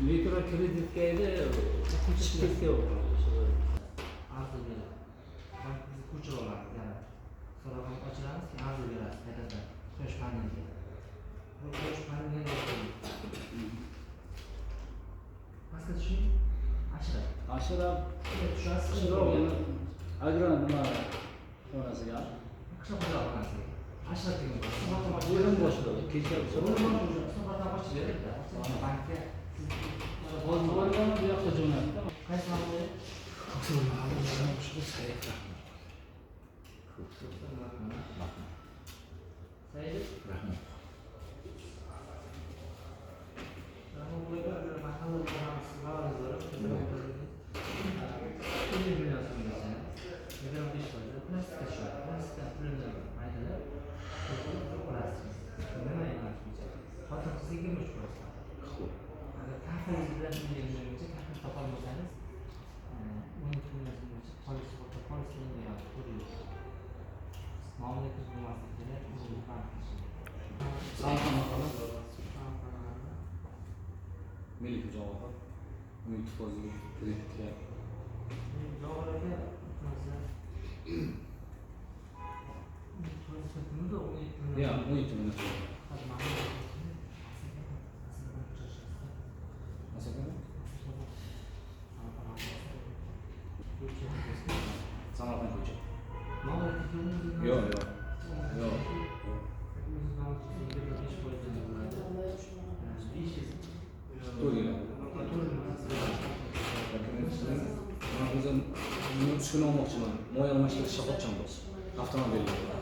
Mikrokreditkayda chiqib ketgan arziga bank bizni ko'chirib olamiz, ya'ni so'roqni ochiramiz, keyin arz berasiz qaytadan quyosh paneliga. Bu quyosh paneliga pastga tushing, ashrab tushasiz, agrar nima onasiga qishloq xo'jaligi ashrab degan bo'lim boshlig'i kecha suhbatdan ochib beradi-da. Bankka hozir borganman bu yoqqa jo'natdi. qaysi ma'lumot? Said, Melik Javohir Umid Fozilov kreditga ya 17 minut Samarqand ko'cha. Yo'q. O'zim 3 kun olmoqchiman. Mo'y almashtirish shoxobcham bor. Avtomobil.